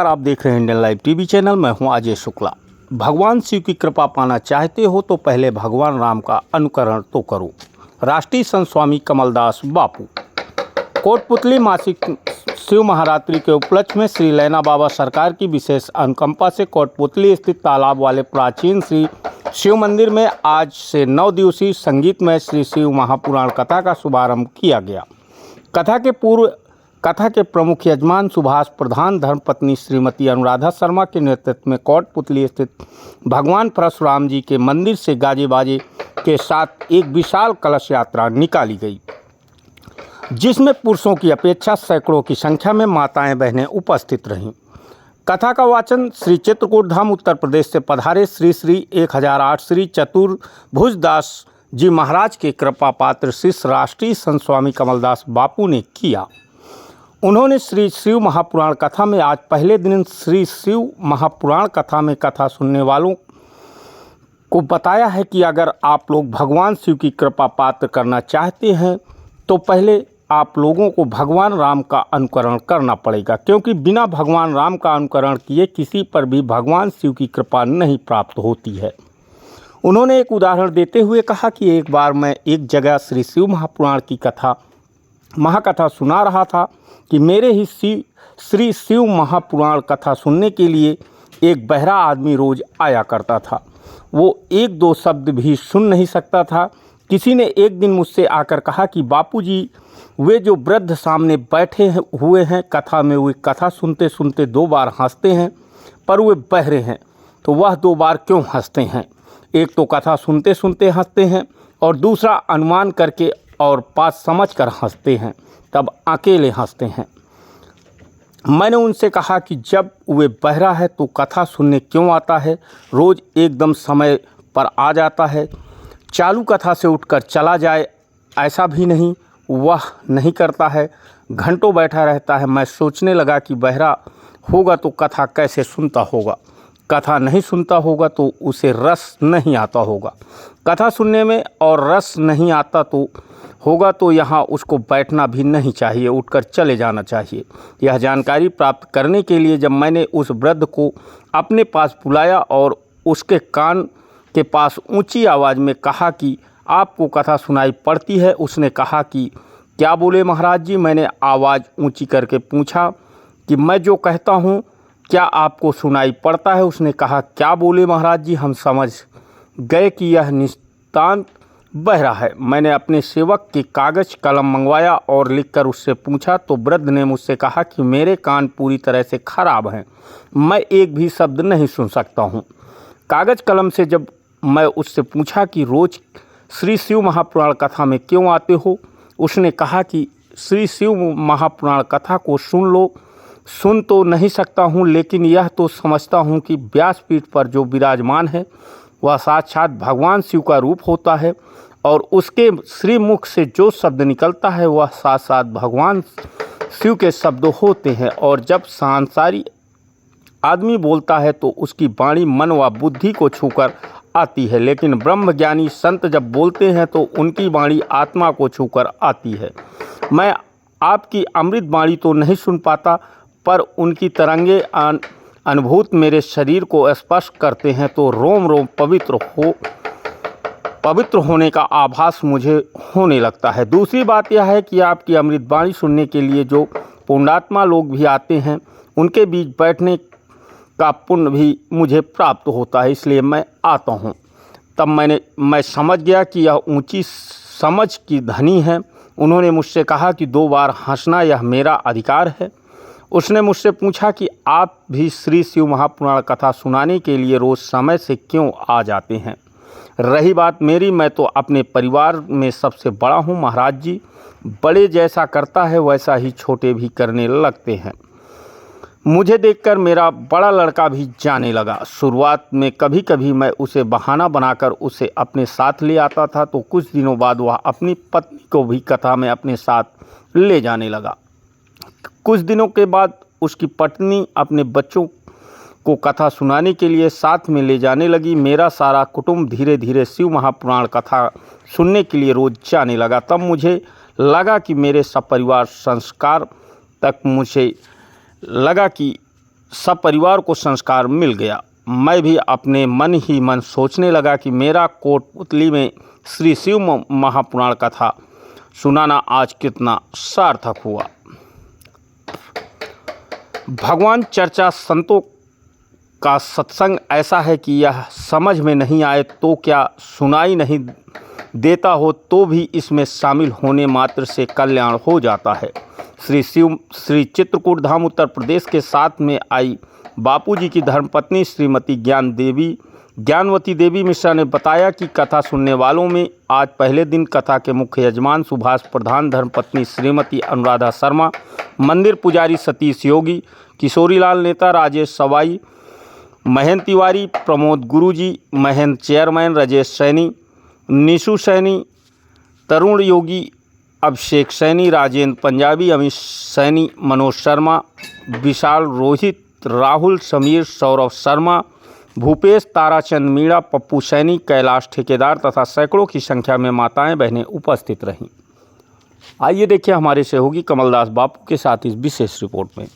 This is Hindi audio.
आप देख रहे हैं इंडियन लाइव टीवी चैनल। मैं हूं अजय शुक्ला। भगवान शिव की कृपा पाना चाहते हो तो पहले भगवान राम का अनुकरण तो करो। राष्ट्रीय संत स्वामी कमलदास बापू। कोटपुतली मासिक शिव महारात्रि के उपलक्ष्य में श्री लैना बाबा सरकार की विशेष अनुकंपा से कोटपुतली स्थित तालाब वाले प्राचीन श्री शिव मंदिर में आज से 9 दिवसीय संगीतमय श्री शिव महापुराण कथा का शुभारंभ किया गया। कथा के प्रमुख यजमान सुभाष प्रधान धर्मपत्नी श्रीमती अनुराधा शर्मा के नेतृत्व में कोटपुतली स्थित भगवान परशुराम जी के मंदिर से गाजे बाजे के साथ एक विशाल कलश यात्रा निकाली गई, जिसमें पुरुषों की अपेक्षा सैकड़ों की संख्या में माताएं बहनें उपस्थित रहीं। कथा का वाचन श्री चित्रकूट धाम उत्तर प्रदेश से पधारे श्री 1008 श्री चतुर्भुज दास जी महाराज के कृपा पात्र शिष्य राष्ट्रीय संत स्वामी कमलदास बापू ने किया। उन्होंने श्री शिव महापुराण कथा में आज पहले दिन श्री शिव महापुराण कथा में कथा सुनने वालों को बताया है कि अगर आप लोग भगवान शिव की कृपा पात्र करना चाहते हैं तो पहले आप लोगों को भगवान राम का अनुकरण करना पड़ेगा, क्योंकि बिना भगवान राम का अनुकरण किए किसी पर भी भगवान शिव की कृपा नहीं प्राप्त होती है। उन्होंने एक उदाहरण देते हुए कहा कि एक बार मैं एक जगह श्री शिव महापुराण की महाकथा सुना रहा था कि मेरे ही श्री शिव महापुराण कथा सुनने के लिए एक बहरा आदमी रोज आया करता था। वो एक दो शब्द भी सुन नहीं सकता था। किसी ने एक दिन मुझसे आकर कहा कि बापूजी, वे जो वृद्ध सामने बैठे हुए हैं कथा में, वे कथा सुनते सुनते 2 बार हंसते हैं, पर वे बहरे हैं तो वह 2 बार क्यों हंसते हैं? एक तो कथा सुनते सुनते हंसते हैं और दूसरा अनुमान करके और बात समझ कर हंसते हैं, तब अकेले हंसते हैं। मैंने उनसे कहा कि जब वे बहरा है तो कथा सुनने क्यों आता है? रोज़ एकदम समय पर आ जाता है, चालू कथा से उठकर चला जाए ऐसा भी नहीं, वह नहीं करता है, घंटों बैठा रहता है। मैं सोचने लगा कि बहरा होगा तो कथा कैसे सुनता होगा, कथा नहीं सुनता होगा तो उसे रस नहीं आता होगा, कथा सुनने में और रस नहीं आता तो होगा तो यहाँ उसको बैठना भी नहीं चाहिए, उठकर चले जाना चाहिए। यह जानकारी प्राप्त करने के लिए जब मैंने उस वृद्ध को अपने पास बुलाया और उसके कान के पास ऊंची आवाज़ में कहा कि आपको कथा सुनाई पड़ती है, उसने कहा कि क्या बोले महाराज जी? मैंने आवाज़ ऊंची करके पूछा कि मैं जो कहता हूँ क्या आपको सुनाई पड़ता है? उसने कहा क्या बोले महाराज जी? हम समझ गए कि यह नितांत बहरा है। मैंने अपने सेवक के कागज़ कलम मंगवाया और लिखकर उससे पूछा तो वृद्ध ने मुझसे कहा कि मेरे कान पूरी तरह से खराब हैं, मैं एक भी शब्द नहीं सुन सकता हूँ। कागज़ कलम से जब मैं उससे पूछा कि रोज़ श्री शिव महापुराण कथा में क्यों आते हो, उसने कहा कि श्री शिव महापुराण कथा को सुन लो। सुन तो नहीं सकता हूँ, लेकिन यह तो समझता हूँ कि व्यासपीठ पर जो विराजमान है वह साक्षात भगवान शिव का रूप होता है और उसके श्रीमुख से जो शब्द निकलता है वह साथ साथ भगवान शिव के शब्द होते हैं। और जब सांसारी आदमी बोलता है तो उसकी वाणी मन व बुद्धि को छूकर आती है, लेकिन ब्रह्मज्ञानी संत जब बोलते हैं तो उनकी वाणी आत्मा को छूकर आती है। मैं आपकी अमृत वाणी तो नहीं सुन पाता, पर उनकी तरंगे अनुभूत मेरे शरीर को स्पर्श करते हैं तो रोम रोम पवित्र होने का आभास मुझे होने लगता है। दूसरी बात यह है कि आपकी अमृत वाणी सुनने के लिए जो पुण्यात्मा लोग भी आते हैं उनके बीच बैठने का पुण्य भी मुझे प्राप्त होता है, इसलिए मैं आता हूँ। तब मैं समझ गया कि यह ऊंची समझ की धनी है। उन्होंने मुझसे कहा कि 2 बार हंसना यह मेरा अधिकार है। उसने मुझसे पूछा कि आप भी श्री शिव महापुराण कथा सुनाने के लिए रोज़ समय से क्यों आ जाते हैं? रही बात मेरी, मैं तो अपने परिवार में सबसे बड़ा हूँ महाराज जी। बड़े जैसा करता है वैसा ही छोटे भी करने लगते हैं। मुझे देखकर मेरा बड़ा लड़का भी जाने लगा। शुरुआत में कभी कभी मैं उसे बहाना बनाकर उसे अपने साथ ले आता था, तो कुछ दिनों बाद वह अपनी पत्नी को भी कथा में अपने साथ ले जाने लगा। कुछ दिनों के बाद उसकी पत्नी अपने बच्चों को कथा सुनाने के लिए साथ में ले जाने लगी। मेरा सारा कुटुंब धीरे धीरे शिव महापुराण कथा सुनने के लिए रोज़ जाने लगा। तब मुझे लगा कि मेरे सपरिवार संस्कार तक मुझे लगा कि सब परिवार को संस्कार मिल गया। मैं भी अपने मन ही मन सोचने लगा कि मेरा कोटपुतली में श्री शिव महापुराण कथा सुनाना आज कितना सार्थक हुआ। भगवान चर्चा संतों का सत्संग ऐसा है कि यह समझ में नहीं आए तो क्या, सुनाई नहीं देता हो तो भी इसमें शामिल होने मात्र से कल्याण हो जाता है। श्री चित्रकूट धाम उत्तर प्रदेश के साथ में आई बापूजी की धर्मपत्नी श्रीमती ज्ञानवती देवी मिश्रा ने बताया कि कथा सुनने वालों में आज पहले दिन कथा के मुख्य यजमान सुभाष प्रधान, धर्मपत्नी श्रीमती अनुराधा शर्मा, मंदिर पुजारी सतीश योगी, किशोरीलाल नेता, राजेश सवाई, महेंद्र तिवारी, प्रमोद गुरुजी, महेंद्र चेयरमैन, राजेश सैनी, निशु सैनी, तरुण योगी, अभिषेक सैनी, राजेंद्र पंजाबी, अमित सैनी, मनोज शर्मा, विशाल रोहित, राहुल समीर, सौरभ शर्मा, भूपेश, ताराचंद मीणा, पप्पू सैनी, कैलाश ठेकेदार तथा सैकड़ों की संख्या में माताएं बहनें उपस्थित रहीं। आइए देखिए हमारे सहयोगी कमलदास बापू के साथ इस विशेष रिपोर्ट में।